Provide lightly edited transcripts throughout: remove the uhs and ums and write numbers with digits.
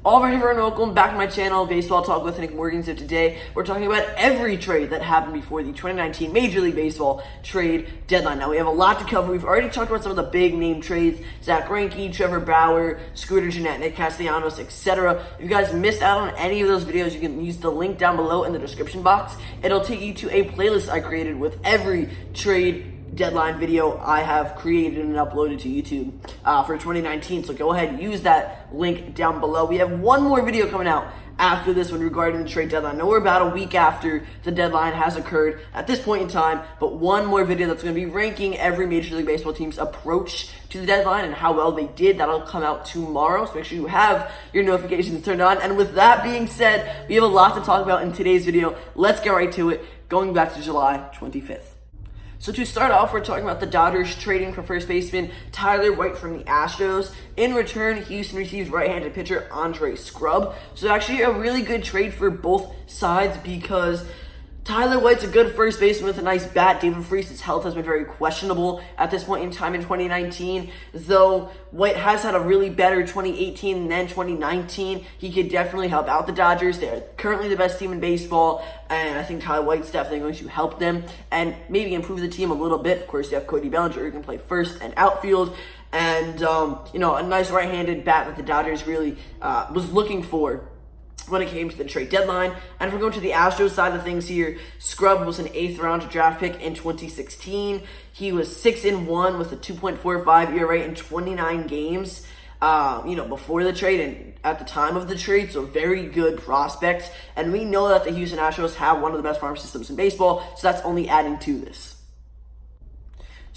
All right, everyone, welcome back to my channel, Baseball Talk with Nick Morgan. So today, we're talking about every trade that happened before the 2019 Major League Baseball trade deadline. Now, we have a lot to cover. We've already talked about some of the big name trades, Zach Greinke, Trevor Bauer, Scooter Gennett, Nick Castellanos, etc. If you guys missed out on any of those videos, you can use the link down below in the description box. It'll take you to a playlist I created with every trade deadline video I have created and uploaded to YouTube for 2019. So go ahead, use that link down below. We have one more video coming out after this one regarding the trade deadline. I know we're about a week after the deadline has occurred at this point in time, but one more video that's going to be ranking every Major League Baseball team's approach to the deadline and how well they did. That'll come out tomorrow, so make sure you have your notifications turned on. And with that being said, we have a lot to talk about in today's video. Let's get right to it, going back to July 25th. So to start off, we're talking about the Dodgers trading for first baseman Tyler White from the Astros. In return, Houston receives right-handed pitcher Andre Scrubb. So actually a really good trade for both sides because Tyler White's a good first baseman with a nice bat. David Freese's health has been very questionable at this point in time in 2019. Though White has had a really better 2018 than 2019, he could definitely help out the Dodgers. They're currently the best team in baseball, and I think Tyler White's definitely going to help them and maybe improve the team a little bit. Of course, you have Cody Bellinger who can play first and outfield, and a nice right-handed bat that the Dodgers really was looking for when it came to the trade deadline. And if we're going to the Astros side of things here, Scrubb was an 8th round draft pick in 2016. He was 6-1 with a 2.45 ERA in 29 games, before the trade and at the time of the trade. So very good prospect. And we know that the Houston Astros have one of the best farm systems in baseball, so that's only adding to this.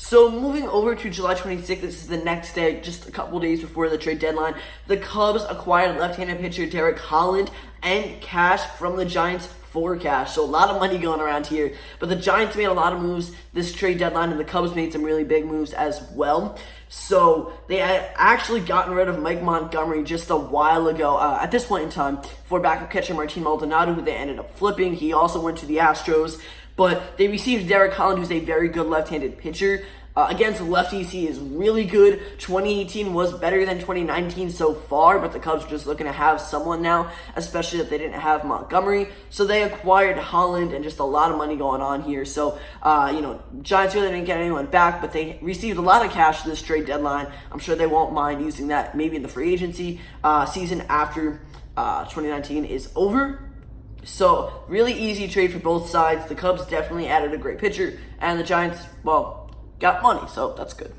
So moving over to July 26th, this is the next day, just a couple days before the trade deadline. The Cubs acquired left-handed pitcher Derek Holland and cash from the Giants for cash. So a lot of money going around here. But the Giants made a lot of moves this trade deadline, and the Cubs made some really big moves as well. So they had actually gotten rid of Mike Montgomery just a while ago at this point in time for backup catcher Martin Maldonado, who they ended up flipping. He also went to the Astros. But they received Derek Holland, who's a very good left-handed pitcher. Against lefties, he is really good. 2018 was better than 2019 so far, but the Cubs are just looking to have someone now, especially if they didn't have Montgomery. So they acquired Holland, and just a lot of money going on here. So, Giants really didn't get anyone back, but they received a lot of cash this trade deadline. I'm sure they won't mind using that maybe in the free agency season after 2019 is over. So, really easy trade for both sides. The Cubs definitely added a great pitcher, and the Giants, got money, so that's good.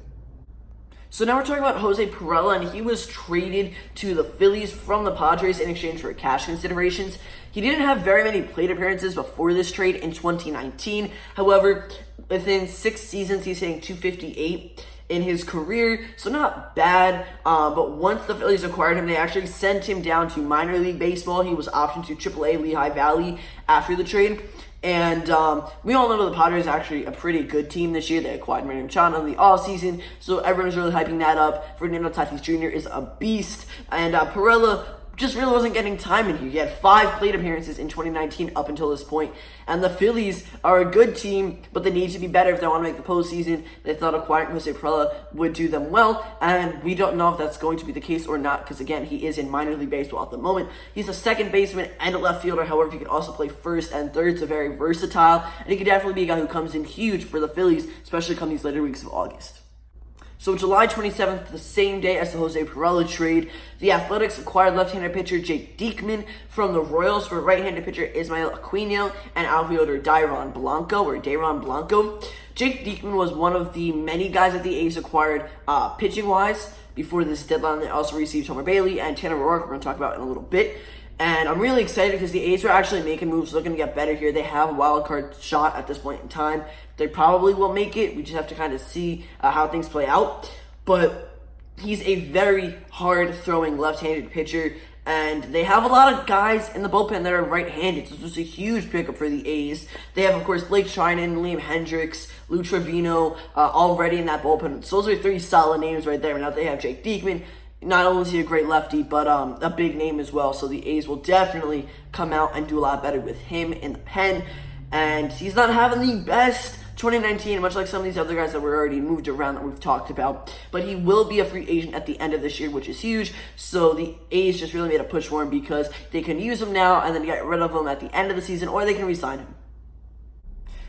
So now we're talking about Jose Pirela, and he was traded to the Phillies from the Padres in exchange for cash considerations. He didn't have very many plate appearances before this trade in 2019. However, within 6 seasons, he's hitting .258 in his career, so not bad. But once the Phillies acquired him, they actually sent him down to minor league baseball. He was optioned to AAA Lehigh Valley after the trade. And we all know the Padres are actually a pretty good team this year. They acquired Manny Machado in the offseason, so everyone's really hyping that up. Fernando Tatis Jr. is a beast, and Pirela just really wasn't getting time in here. He had 5 plate appearances in 2019 up until this point. And the Phillies are a good team, but they need to be better if they want to make the postseason. They thought acquiring Jose Pirela would do them well, and we don't know if that's going to be the case or not, because again, he is in minor league baseball at the moment. He's a second baseman and a left fielder. However, he can also play first and third, so very versatile, and he could definitely be a guy who comes in huge for the Phillies, especially come these later weeks of August. So July 27th, the same day as the Jose Pirela trade, the Athletics acquired left-handed pitcher Jake Diekman from the Royals for right-handed pitcher Ismael Aquino and outfielder Dayron Blanco. Jake Diekman was one of the many guys that the A's acquired pitching-wise before this deadline. They also received Homer Bailey and Tanner Roark, we're going to talk about in a little bit. And I'm really excited because the A's are actually making moves, looking to get better here. They have a wild card shot at this point in time. They probably will make it. We just have to kind of see how things play out. But he's a very hard-throwing left-handed pitcher, and they have a lot of guys in the bullpen that are right-handed. So this was a huge pickup for the A's. They have, of course, Blake Trinan, Liam Hendricks, Lou Trevino already in that bullpen. So those are 3 solid names right there. Now they have Jake Diekman. Not only is he a great lefty, but a big name as well. So the A's will definitely come out and do a lot better with him in the pen. And he's not having the best 2019, much like some of these other guys that were already moved around that we've talked about. But he will be a free agent at the end of this year, which is huge. So the A's just really made a push for him because they can use him now and then get rid of him at the end of the season, or they can re-sign him.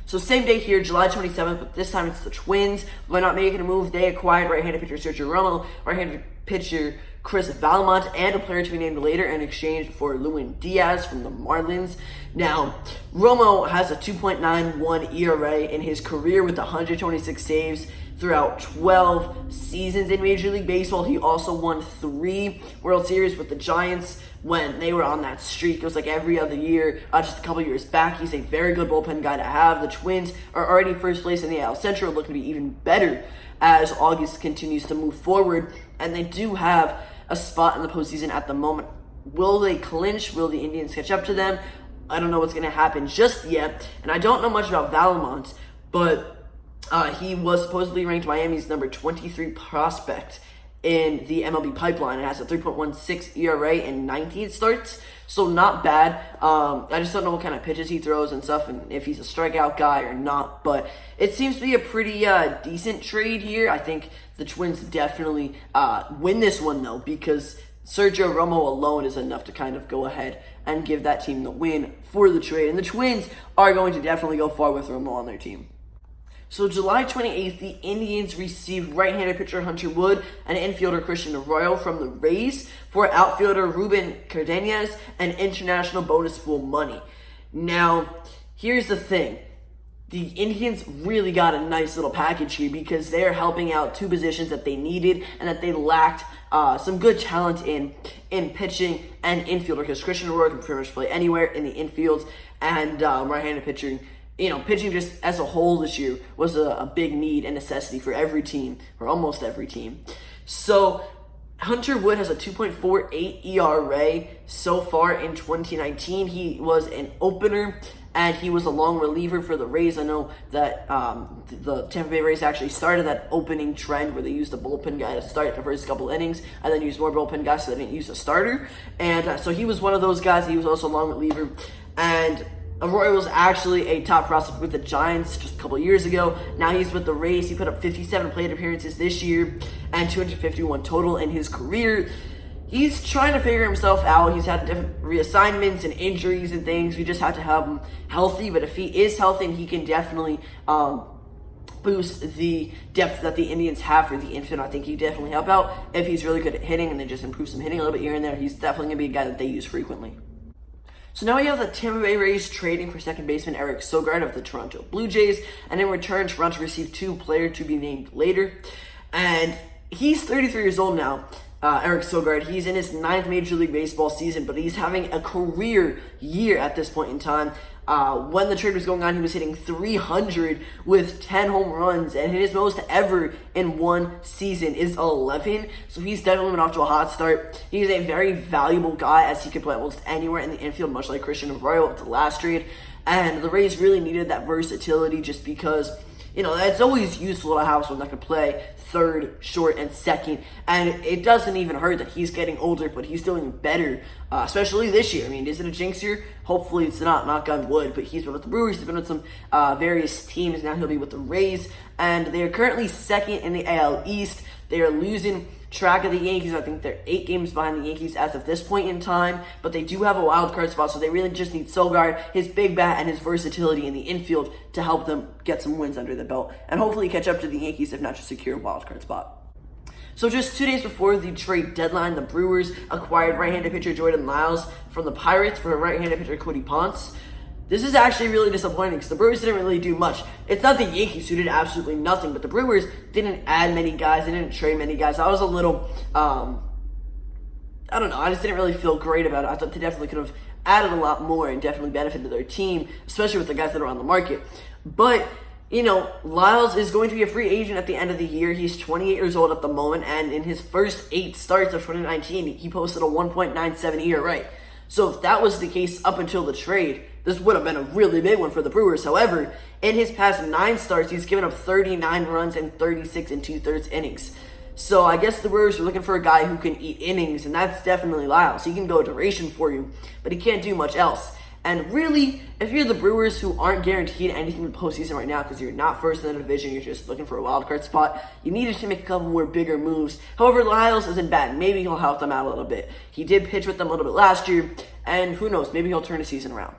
So same day here, July 27th, but this time it's the Twins. They're not making a move. They acquired right-handed pitcher Sergio Romo, right-handed pitcher Chris Valmont, and a player to be named later in exchange for Lewin Diaz from the Marlins. Now, Romo has a 2.91 ERA in his career with 126 saves throughout 12 seasons in Major League Baseball. He also won 3 World Series with the Giants when they were on that streak. It was like every other year, just a couple years back. He's a very good bullpen guy to have. The Twins are already first place in the AL Central, looking to be even better as August continues to move forward. And they do have a spot in the postseason at the moment. Will they clinch? Will the Indians catch up to them? I don't know what's going to happen just yet. And I don't know much about Valmont, but he was supposedly ranked Miami's number 23 prospect in the MLB pipeline. It has a 3.16 ERA in 19 starts, so not bad. I just don't know what kind of pitches he throws and stuff, and if he's a strikeout guy or not, but it seems to be a pretty decent trade here. I think the Twins definitely win this one, though, because Sergio Romo alone is enough to kind of go ahead and give that team the win for the trade, and the Twins are going to definitely go far with Romo on their team. So July 28th, the Indians received right-handed pitcher Hunter Wood and infielder Christian Arroyo from the Rays for outfielder Ruben Cardenas and international bonus pool money. Now, here's the thing. The Indians really got a nice little package here because they're helping out 2 positions that they needed and that they lacked some good talent in pitching and infielder, because Christian Arroyo can pretty much play anywhere in the infield, and right-handed pitching. Pitching just as a whole this year was a big need and necessity for every team, or almost every team. So Hunter Wood has a 2.48 ERA so far in 2019. He was an opener, and he was a long reliever for the Rays. I know that the Tampa Bay Rays actually started that opening trend where they used a bullpen guy to start the first couple innings and then used more bullpen guys so they didn't use a starter. And so he was one of those guys. He was also a long reliever. And Arroyo was actually a top prospect with the Giants just a couple years ago. Now he's with the Rays. He put up 57 plate appearances this year and 251 total in his career. He's trying to figure himself out. He's had different reassignments and injuries and things. We just have to have him healthy. But if he is healthy, he can definitely boost the depth that the Indians have for the infield. I think he definitely help out. If he's really good at hitting and they just improve some hitting a little bit here and there, he's definitely going to be a guy that they use frequently. So now we have the Tampa Bay Rays trading for second baseman Eric Sogard of the Toronto Blue Jays, and in return, Toronto received 2 players to be named later. And he's 33 years old now, Eric Sogard. He's in his 9th Major League Baseball season, but he's having a career year at this point in time. When the trade was going on, he was hitting 300 with 10 home runs, and his most ever in one season is 11. So he's definitely been off to a hot start. He's a very valuable guy, as he could play almost anywhere in the infield, much like Christian Arroyo at the last trade. And the Rays really needed that versatility just because, it's always useful to have someone that can play third, short, and second. And it doesn't even hurt that he's getting older, but he's doing better, especially this year. I mean, is it a jinx year? Hopefully it's not, knock on wood. But he's been with the Brewers, he's been with some various teams. Now he'll be with the Rays. And they are currently second in the AL East. They are losing track of the Yankees. I think they're 8 games behind the Yankees as of this point in time, but they do have a wild card spot, so they really just need Sogard, his big bat, and his versatility in the infield to help them get some wins under the belt and hopefully catch up to the Yankees, if not just secure a wild card spot. So just 2 days before the trade deadline, the Brewers acquired right-handed pitcher Jordan Lyles from the Pirates for right-handed pitcher Cody Ponce. This is actually really disappointing because the Brewers didn't really do much. It's not the Yankees who did absolutely nothing, but the Brewers didn't add many guys. They didn't trade many guys. I was a little, I don't know. I just didn't really feel great about it. I thought they definitely could have added a lot more and definitely benefited their team, especially with the guys that are on the market. But, Lyles is going to be a free agent at the end of the year. He's 28 years old at the moment, and in his first 8 starts of 2019, he posted a 1.97 ERA. So if that was the case up until the trade, this would have been a really big one for the Brewers. However, in his past 9 starts, he's given up 39 runs and 36 2/3 innings. So I guess the Brewers are looking for a guy who can eat innings, and that's definitely Lyles. He can go duration for you, but he can't do much else. And really, if you're the Brewers, who aren't guaranteed anything in the postseason right now because you're not first in the division, you're just looking for a wild card spot, you needed to make a couple more bigger moves. However, Lyles isn't bad. Maybe he'll help them out a little bit. He did pitch with them a little bit last year, and who knows, maybe he'll turn the season around.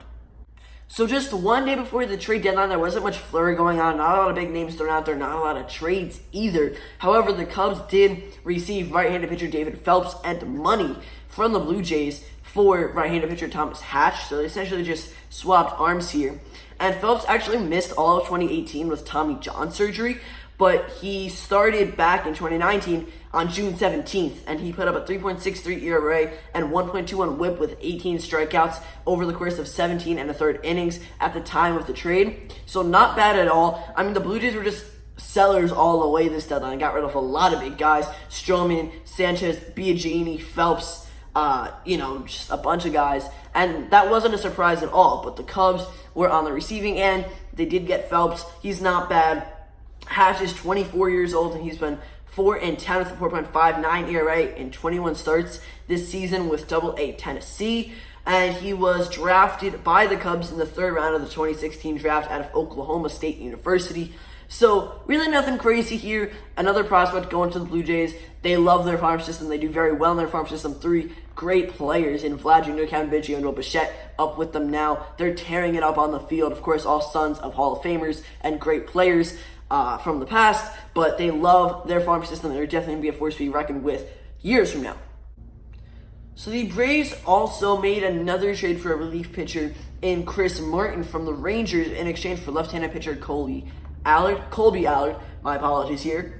So just one day before the trade deadline, there wasn't much flurry going on. Not a lot of big names thrown out there. Not a lot of trades either. However, the Cubs did receive right-handed pitcher David Phelps and money from the Blue Jays for right-handed pitcher Thomas Hatch. So they essentially just swapped arms here. And Phelps actually missed all of 2018 with Tommy John surgery, but he started back in 2019 on June 17th, and he put up a 3.63 ERA and 1.21 WHIP with 18 strikeouts over the course of 17 and a third innings at the time of the trade. So not bad at all. I mean, the Blue Jays were just sellers all the way this deadline. Got rid of a lot of big guys: Stroman, Sanchez, Biagini, Phelps, just a bunch of guys. And that wasn't a surprise at all, but the Cubs were on the receiving end. They did get Phelps. He's not bad. Hatch is 24 years old, and he's been 4-10 with a 4.59 ERA in 21 starts this season with Double-A Tennessee. And he was drafted by the Cubs in the third round of the 2016 draft out of Oklahoma State University. So really nothing crazy here. Another prospect going to the Blue Jays. They love their farm system. They do very well in their farm system. 3 great players in Vlad Jr., Kevin Biggio, and Will Bichette up with them now. They're tearing it up on the field. Of course, all sons of Hall of Famers and great players from the past, but they love their farm system. They're definitely going to be a force to be reckoned with years from now. So the Braves also made another trade for a relief pitcher in Chris Martin from the Rangers in exchange for left-handed pitcher Colby Allard. My apologies here.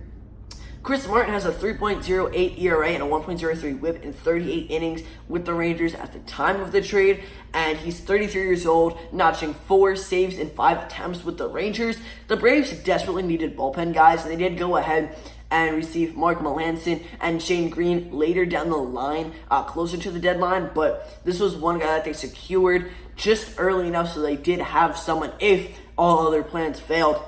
Chris Martin has a 3.08 ERA and a 1.03 WHIP in 38 innings with the Rangers at the time of the trade, and he's 33 years old, notching 4 saves in 5 attempts with the Rangers. The Braves desperately needed bullpen guys, and they did go ahead and receive Mark Melancon and Shane Green later down the line, closer to the deadline, but this was one guy that they secured just early enough so they did have someone if all other plans failed.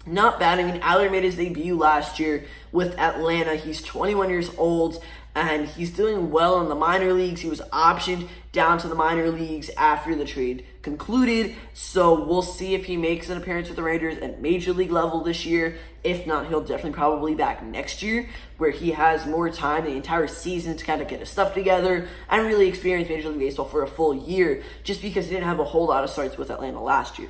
Not bad. I mean, Allard made his debut last year with Atlanta. He's 21 years old, and he's doing well in the minor leagues. He was optioned down to the minor leagues after the trade concluded, so we'll see if he makes an appearance with the Raiders at major league level this year. If not, he'll definitely probably back next year, where he has more time, the entire season, to kind of get his stuff together and really experience Major League Baseball for a full year, just because he didn't have a whole lot of starts with Atlanta last year.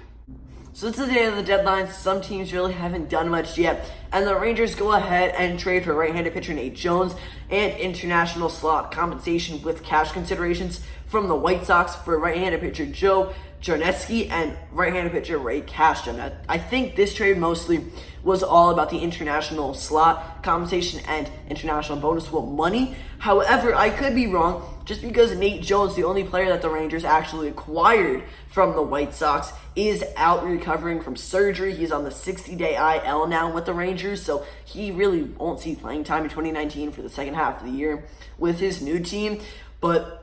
So it's the day of the deadline. Some teams really haven't done much yet, and the Rangers go ahead and trade for right-handed pitcher Nate Jones and international slot compensation with cash considerations from the White Sox for right-handed pitcher Joe Jarnetsky and right-handed pitcher Ray Cashton. I think this trade mostly was all about the international slot compensation and international bonus pool money. However, I could be wrong, just because Nate Jones, the only player that the Rangers actually acquired from the White Sox, is out recovering from surgery. He's on the 60-day IL now with the Rangers, so he really won't see playing time in 2019 for the second half of the year with his new team. But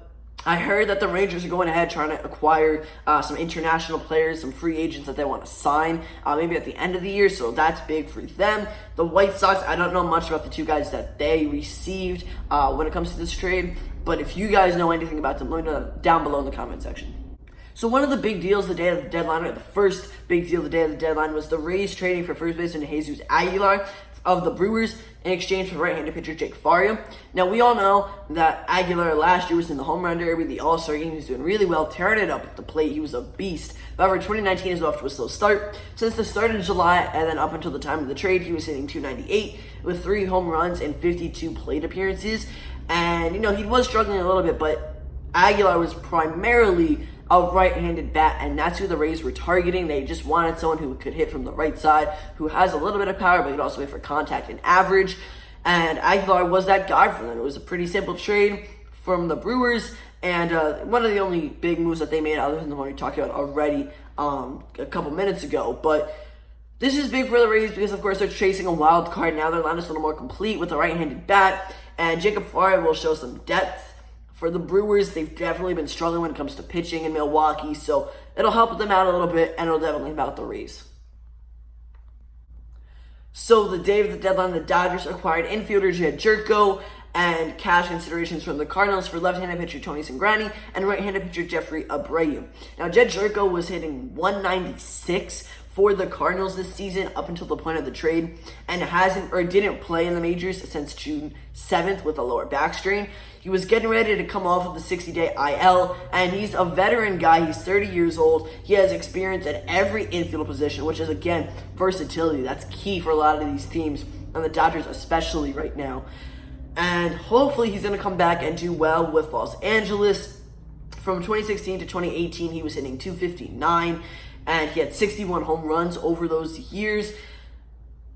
I heard that the Rangers are going ahead trying to acquire some international players, some free agents that they want to sign, maybe at the end of the year, so that's big for them. The White Sox, I don't know much about the 2 guys that they received when it comes to this trade, but if you guys know anything about them, let me know down below in the comment section. So one of the big deals the day of the deadline, or the first big deal the day of the deadline, was the Rays trading for first baseman Jesus Aguilar of the Brewers in exchange for right-handed pitcher Jake Faria. Now, we all know that Aguilar last year was in the home run derby, the All-Star game. He was doing really well, tearing it up at the plate. He was a beast. However, 2019 is off to a slow start. Since the start of July and then up until the time of the trade, he was hitting .298 with 3 home runs and 52 plate appearances. And, he was struggling a little bit, but Aguilar was primarily a right-handed bat, and that's who the Rays were targeting. They just wanted someone who could hit from the right side, who has a little bit of power, but could also hit for contact and average. And Aguilar was that guy for them. It was a pretty simple trade from the Brewers, and one of the only big moves that they made, other than the one we talked about already a couple minutes ago. But this is big for the Rays because, of course, they're chasing a wild card. Now their line is a little more complete with a right-handed bat, and Jacob Faria will show some depth. For the Brewers, they've definitely been struggling when it comes to pitching in Milwaukee, so it'll help them out a little bit, and it'll definitely help out the Rays. So the day of the deadline, the Dodgers acquired infielder Jed Jerko and cash considerations from the Cardinals for left-handed pitcher Tony Cingrani and right-handed pitcher Jeffrey Abreu. Now, Jed Jerko was hitting 196 for the Cardinals this season up until the point of the trade, and didn't play in the majors since June 7th with a lower back strain. He was getting ready to come off of the 60-day IL, and he's a veteran guy. He's 30 years old. He has experience at every infield position, which is, again, versatility. That's key for a lot of these teams, and the Dodgers especially right now. And hopefully he's going to come back and do well with Los Angeles. From 2016 to 2018, he was hitting .259, and he had 61 home runs over those years.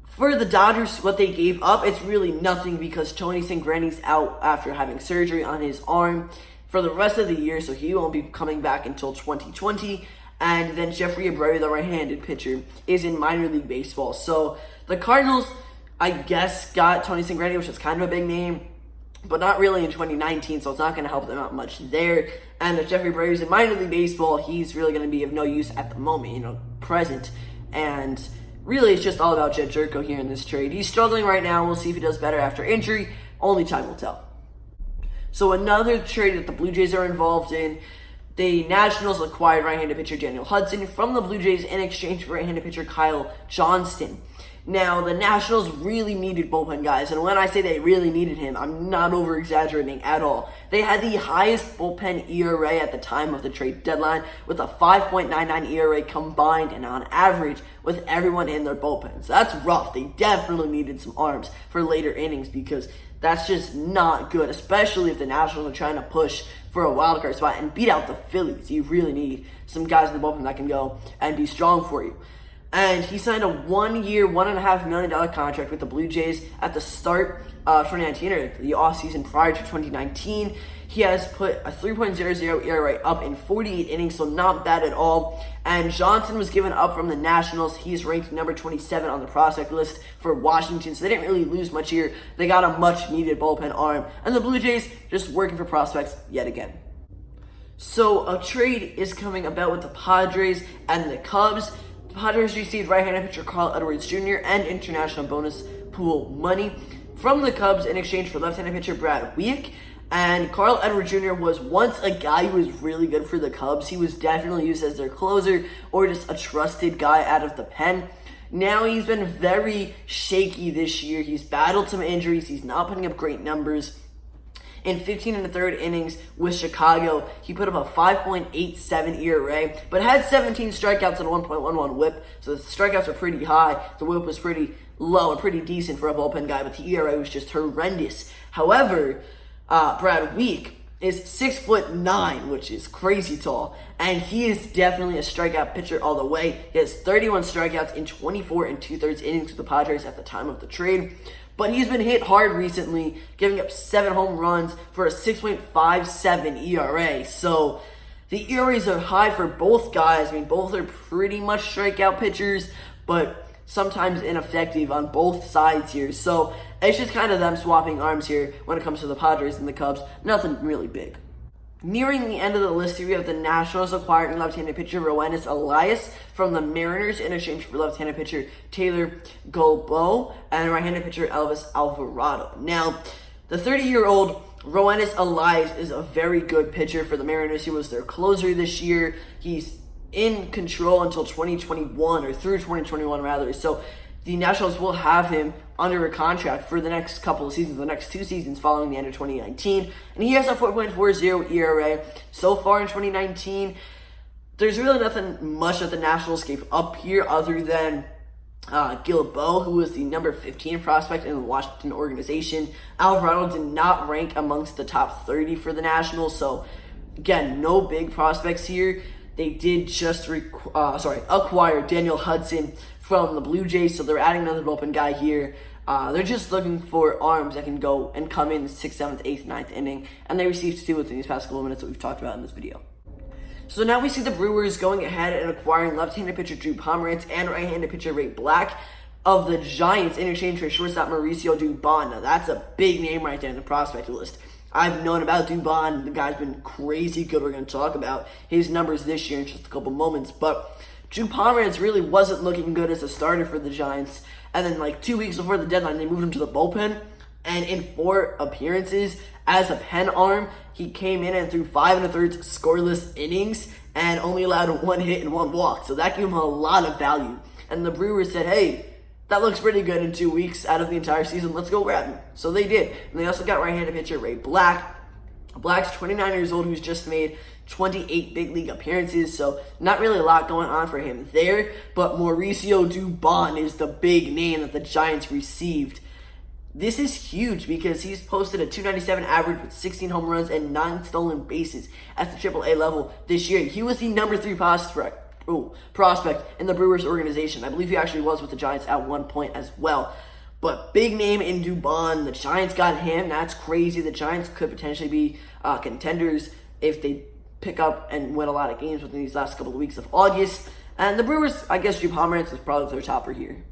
For the Dodgers, what they gave up, it's really nothing because Tony Cingrani's out after having surgery on his arm for the rest of the year, so he won't be coming back until 2020. And then Jeffrey Abreu, the right-handed pitcher, is in minor league baseball. So the Cardinals, I guess, got Tony Cingrani, which is kind of a big name, but not really in 2019, so it's not going to help them out much there. And if Jeffrey Abreu is in minor league baseball, he's really going to be of no use at the moment, present. And really, it's just all about Jed Jerko here in this trade. He's struggling right now. We'll see if he does better after injury. Only time will tell. So another trade that the Blue Jays are involved in, the Nationals acquired right-handed pitcher Daniel Hudson from the Blue Jays in exchange for right-handed pitcher Kyle Johnston. Now, the Nationals really needed bullpen guys, and when I say they really needed him, I'm not over-exaggerating at all. They had the highest bullpen ERA at the time of the trade deadline, with a 5.99 ERA combined and on average with everyone in their bullpens. That's rough. They definitely needed some arms for later innings because that's just not good, especially if the Nationals are trying to push for a wild card spot and beat out the Phillies. You really need some guys in the bullpen that can go and be strong for you. And he signed a 1-year, $1.5 million contract with the Blue Jays at the start of 2019, or the offseason prior to 2019. He has put a 3.00 ERA up in 48 innings, so not bad at all. And Johnson was given up from the Nationals. He's ranked number 27 on the prospect list for Washington, so they didn't really lose much here. They got a much-needed bullpen arm. And the Blue Jays just working for prospects yet again. So a trade is coming about with the Padres and the Cubs. The Padres received right-handed pitcher Carl Edwards Jr. and international bonus pool money from the Cubs in exchange for left-handed pitcher Brad Week. And Carl Edwards Jr. was once a guy who was really good for the Cubs. He was definitely used as their closer or just a trusted guy out of the pen. Now he's been very shaky this year. He's battled some injuries. He's not putting up great numbers. In 15 1/3 innings with Chicago, he put up a 5.87 ERA, but had 17 strikeouts and a 1.11 whip, so the strikeouts were pretty high. The whip was pretty low and pretty decent for a bullpen guy, but the ERA was just horrendous. However, Brad Week is 6'9", which is crazy tall, and he is definitely a strikeout pitcher all the way. He has 31 strikeouts in 24 2/3 innings with the Padres at the time of the trade. But he's been hit hard recently, giving up 7 home runs for a 6.57 ERA. So the ERAs are high for both guys. I mean, both are pretty much strikeout pitchers, but sometimes ineffective on both sides here. So it's just kind of them swapping arms here when it comes to the Padres and the Cubs. Nothing really big. Nearing the end of the list here, we have the Nationals acquiring left-handed pitcher Roenis Elias from the Mariners in exchange for left-handed pitcher Taylor Golbo and right-handed pitcher Elvis Alvarado. Now, the 30-year-old Roenis Elias is a very good pitcher for the Mariners. He was their closer this year. He's in control until 2021, or through 2021 rather. So the Nationals will have him under a contract for the next couple of seasons, the next 2 seasons following the end of 2019. And he has a 4.40 ERA so far in 2019. There's really nothing much that the Nationals gave up here other than Gilbo, who was the number 15 prospect in the Washington organization. Alvarado did not rank amongst the top 30 for the Nationals, so again, no big prospects here. They did just acquire Daniel Hudson from the Blue Jays, so they're adding another bullpen guy here. They're just looking for arms that can go and come in the 6th, 7th, 8th, 9th inning, and they received 2 within these past couple of minutes that we've talked about in this video. So now we see the Brewers going ahead and acquiring left-handed pitcher Drew Pomeranz and right-handed pitcher Ray Black of the Giants in exchange for shortstop Mauricio Dubon. Now that's a big name right there in the prospect list. I've known about Dubon. The guy's been crazy good. We're going to talk about his numbers this year in just a couple moments. But Drew Pomeranz really wasn't looking good as a starter for the Giants. And then 2 weeks before the deadline, they moved him to the bullpen. And in 4 appearances as a pen arm, he came in and threw 5 1/3 scoreless innings and only allowed 1 hit and 1 walk. So that gave him a lot of value. And the Brewers said, hey, that looks pretty good in 2 weeks out of the entire season. Let's go grab him. So they did. And they also got right-handed pitcher Ray Black. Black's 29 years old, who's just made 28 big league appearances, so not really a lot going on for him there. But Mauricio Dubon is the big name that the Giants received. This is huge because he's posted a .297 average with 16 home runs and 9 stolen bases at the AAA level this year. He was the number 3 prospect in the Brewers organization. I believe he actually was with the Giants at one point as well. But big name in Dubon. The Giants got him. That's crazy. The Giants could potentially be contenders if they pick up and win a lot of games within these last couple of weeks of August. And the Brewers, I guess Drew Pomeranz is probably their topper here.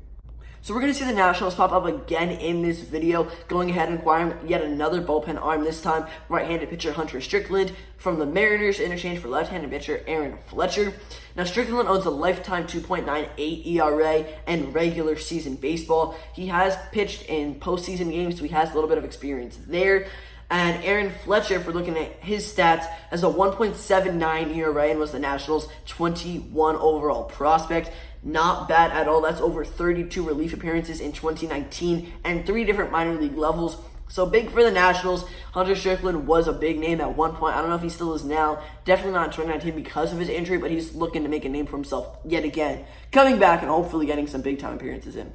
So we're going to see the Nationals pop up again in this video, going ahead and acquiring yet another bullpen arm, this time right-handed pitcher Hunter Strickland from the Mariners in exchange for left-handed pitcher Aaron Fletcher. Now Strickland owns a lifetime 2.98 ERA in regular season baseball. He has pitched in postseason games, so he has a little bit of experience there. And Aaron Fletcher, if we're looking at his stats, has a 1.79 ERA and was the Nationals' 21 overall prospect. Not bad at all. That's over 32 relief appearances in 2019 and 3 different minor league levels. So big for the Nationals. Hunter Strickland was a big name at one point. I don't know if he still is now. Definitely not in 2019 because of his injury, but he's looking to make a name for himself yet again. Coming back and hopefully getting some big-time appearances in.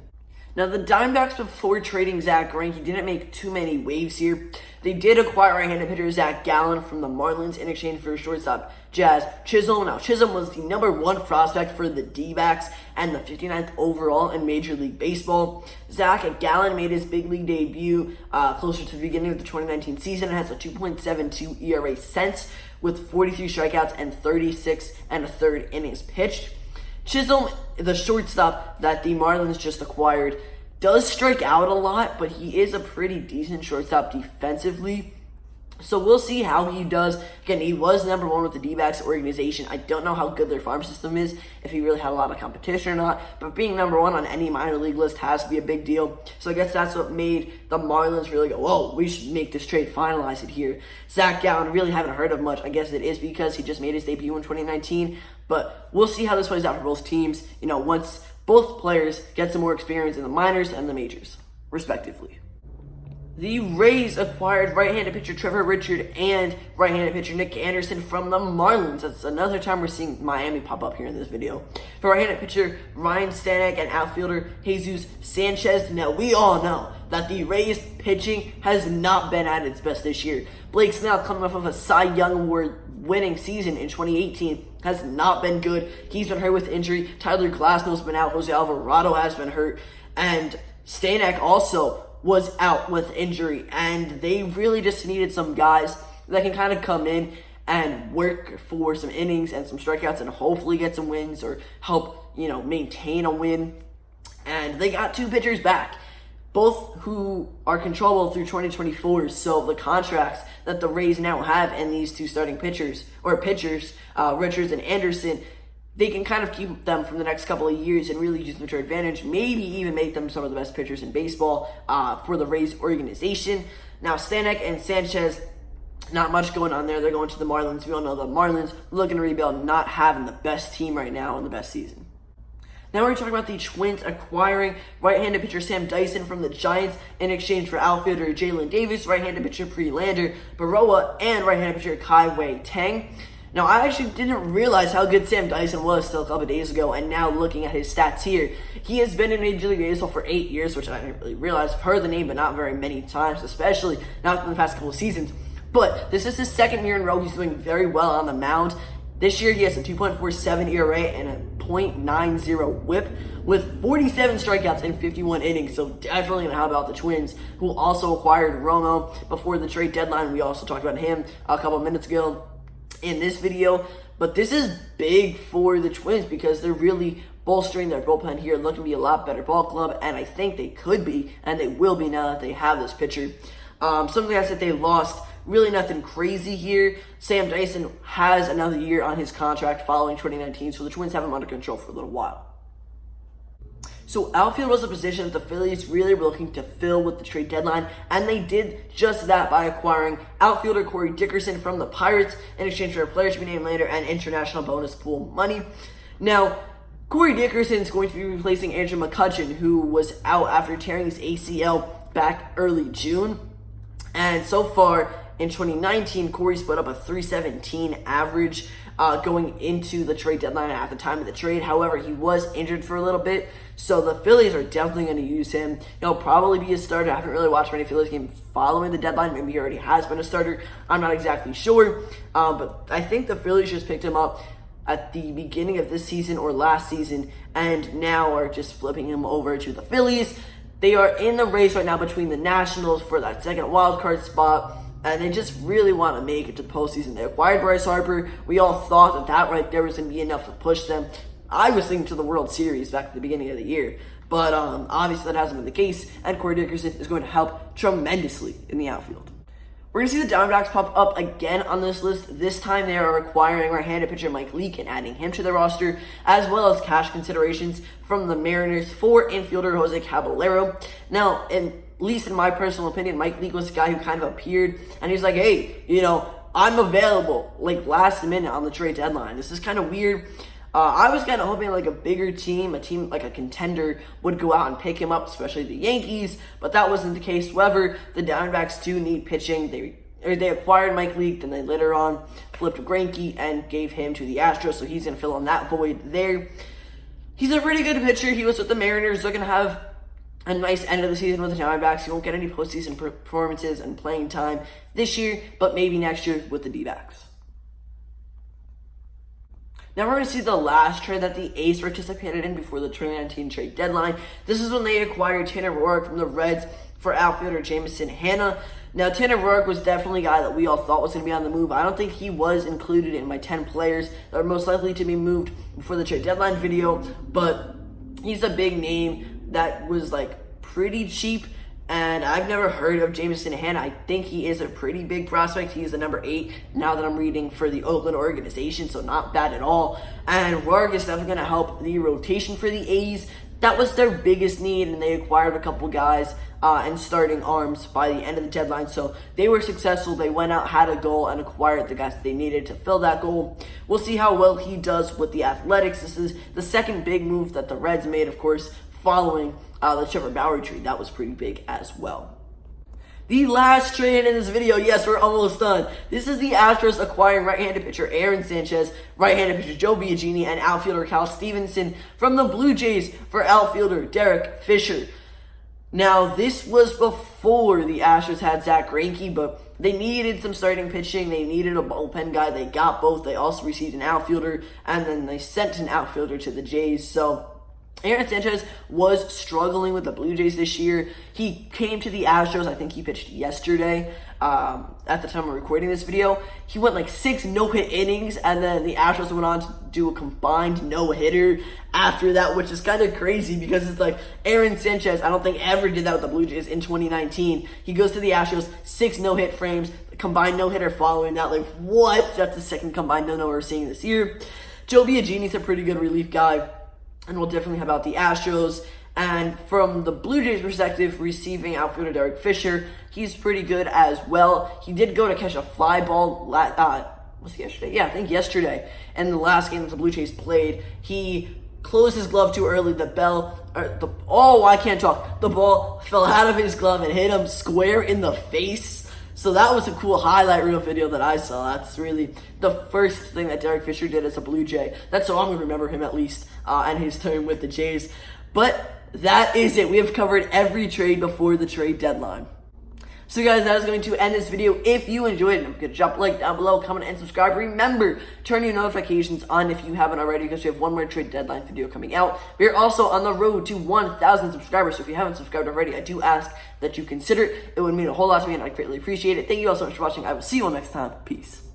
Now, the Diamondbacks, before trading Zach Greinke, didn't make too many waves here. They did acquire right-handed pitcher Zach Gallen from the Marlins in exchange for shortstop Jazz Chisholm. Now, Chisholm was the number 1 prospect for the D-backs and the 59th overall in Major League Baseball. Zach Gallen made his big league debut closer to the beginning of the 2019 season and has a 2.72 ERA since, with 43 strikeouts and 36 1/3 innings pitched. Chisholm, the shortstop that the Marlins just acquired, does strike out a lot, but he is a pretty decent shortstop defensively. So we'll see how he does. Again, he was number 1 with the D-backs organization. I don't know how good their farm system is, if he really had a lot of competition or not, but being number 1 on any minor league list has to be a big deal. So I guess that's what made the Marlins really go, whoa, we should make this trade, finalize it here. Zach Gallen, really haven't heard of much. I guess it is because he just made his debut in 2019, but we'll see how this plays out for both teams, once both players get some more experience in the minors and the majors, respectively. The Rays acquired right-handed pitcher Trevor Richard and right-handed pitcher Nick Anderson from the Marlins. That's another time we're seeing Miami pop up here in this video. For right-handed pitcher Ryan Stanek and outfielder Jesus Sanchez. Now, we all know that the Rays pitching has not been at its best this year. Blake Snell, coming off of a Cy Young Award winning season in 2018, has not been good. He's been hurt with injury. Tyler Glasnow's been out. Jose Alvarado has been hurt. And Stanek also was out with injury, and they really just needed some guys that can kind of come in and work for some innings and some strikeouts and hopefully get some wins or help, maintain a win. And they got 2 pitchers back, both who are controllable through 2024. So the contracts that the Rays now have in these 2 starting pitchers, Richards and Anderson, they can kind of keep them from the next couple of years and really use them to their advantage, maybe even make them some of the best pitchers in baseball for the Rays organization. Now, Stanek and Sanchez, not much going on there. They're going to the Marlins. We all know the Marlins looking to rebuild, not having the best team right now in the best season. Now we're talking about the Twins acquiring right-handed pitcher Sam Dyson from the Giants in exchange for outfielder Jalen Davis, right-handed pitcher Prelander Baroa, and right-handed pitcher Kai Wei Tang. Now, I actually didn't realize how good Sam Dyson was still a couple of days ago, and now looking at his stats here, he has been in Major League Baseball for 8 years, which I didn't really realize. I've heard the name, but not very many times, especially not in the past couple of seasons. But this is his 2nd year in a row. He's doing very well on the mound. This year, he has a 2.47 ERA and a .90 WHIP with 47 strikeouts in 51 innings. So definitely going to help out the Twins, who also acquired Romo before the trade deadline. We also talked about him a couple of minutes ago in this video. But this is big for the Twins because they're really bolstering their bullpen here, looking to be a lot better ball club, and I think they could be, and they will be now that they have this pitcher. Something else that they lost, really nothing crazy here. Sam Dyson has another year on his contract following 2019, so the Twins have him under control for a little while. So outfield was a position that the Phillies really were looking to fill with the trade deadline, and they did just that by acquiring outfielder Corey Dickerson from the Pirates in exchange for a player to be named later and international bonus pool money. Now, Corey Dickerson is going to be replacing Andrew McCutchen, who was out after tearing his ACL back early June. And so far in 2019, Corey's put up a .317 average going into the trade deadline at the time of the trade. However, he was injured for a little bit, so the Phillies are definitely going to use him. He'll probably be a starter. I haven't really watched many Phillies games following the deadline. Maybe he already has been a starter. I'm not exactly sure, but I think the Phillies just picked him up at the beginning of this season or last season, and now are just flipping him over to the Phillies. They are in the race right now between the Nationals for that second wild card spot, and they just really want to make it to the postseason. They acquired Bryce Harper. We all thought that right there was going to be enough to push them. I was thinking to the World Series back at the beginning of the year, but obviously that hasn't been the case, and Corey Dickerson is going to help tremendously in the outfield. We're going to see the Diamondbacks pop up again on this list. This time they are acquiring right-handed pitcher Mike Leake and adding him to the roster, as well as cash considerations from the Mariners for infielder Jose Caballero. Now, at least in my personal opinion, Mike Leake was the guy who kind of appeared, and he's like, hey, I'm available, like last minute on the trade deadline. This is kind of weird. I was kind of hoping like a bigger team, a team like a contender, would go out and pick him up, especially the Yankees, but that wasn't the case. However, the Diamondbacks do need pitching. They acquired Mike Leake, then they later on flipped Greinke and gave him to the Astros, so he's going to fill in that void there. He's a pretty good pitcher. He was with the Mariners. They're going to have a nice end of the season with the Diamondbacks. He won't get any postseason performances and playing time this year, but maybe next year with the D-backs. Now we're going to see the last trade that the A's participated in before the 2019 trade deadline. This is when they acquired Tanner Roark from the Reds for outfielder Jameson Hanna. Now, Tanner Roark was definitely a guy that we all thought was going to be on the move. I don't think he was included in my 10 players that are most likely to be moved before the trade deadline video, but he's a big name that was like pretty cheap. And I've never heard of Jameson Hanna. I think he is a pretty big prospect. He is the number 8 now that I'm reading for the Oakland organization, so not bad at all. And Roark is definitely going to help the rotation for the A's. That was their biggest need, and they acquired a couple guys and starting arms by the end of the deadline. So they were successful. They went out, had a goal, and acquired the guys that they needed to fill that goal. We'll see how well he does with the Athletics. This is the second big move that the Reds made, of course, following the Trevor Bauer trade. That was pretty big as well. The last trade in this video, yes, we're almost done. This is the Astros acquiring right-handed pitcher Aaron Sanchez, right-handed pitcher Joe Biagini, and outfielder Cal Stevenson from the Blue Jays for outfielder Derek Fisher. Now, this was before the Astros had Zach Greinke, but they needed some starting pitching. They needed a bullpen guy. They got both. They also received an outfielder, and then they sent an outfielder to the Jays. So Aaron Sanchez was struggling with the Blue Jays this year. He came to the Astros. I think he pitched yesterday at the time of recording this video. He went like 6 no-hit innings, and then the Astros went on to do a combined no-hitter after that, which is kind of crazy because it's like Aaron Sanchez, I don't think ever did that with the Blue Jays in 2019. He goes to the Astros, 6 no-hit frames, combined no-hitter following that. Like, what? That's the second combined no-no we're seeing this year. Joe Biagini's a pretty good relief guy, and we'll definitely have out the Astros. And from the Blue Jays' perspective, receiving outfielder Derek Fisher, he's pretty good as well. He did go to catch a fly ball, was it yesterday? Yeah, I think yesterday. And the last game that the Blue Jays played, he closed his glove too early. The ball fell out of his glove and hit him square in the face. So that was a cool highlight reel video that I saw. That's really the first thing that Derek Fisher did as a Blue Jay. That's how I'm going to remember him, at least, and his time with the Jays. But that is it. We have covered every trade before the trade deadline. So guys, that is going to end this video. If you enjoyed it, don't forget to drop a like down below, comment, and subscribe. Remember, turn your notifications on if you haven't already, because we have one more trade deadline video coming out. We are also on the road to 1,000 subscribers, so if you haven't subscribed already, I do ask that you consider it. It would mean a whole lot to me, and I'd greatly appreciate it. Thank you all so much for watching. I will see you all next time. Peace.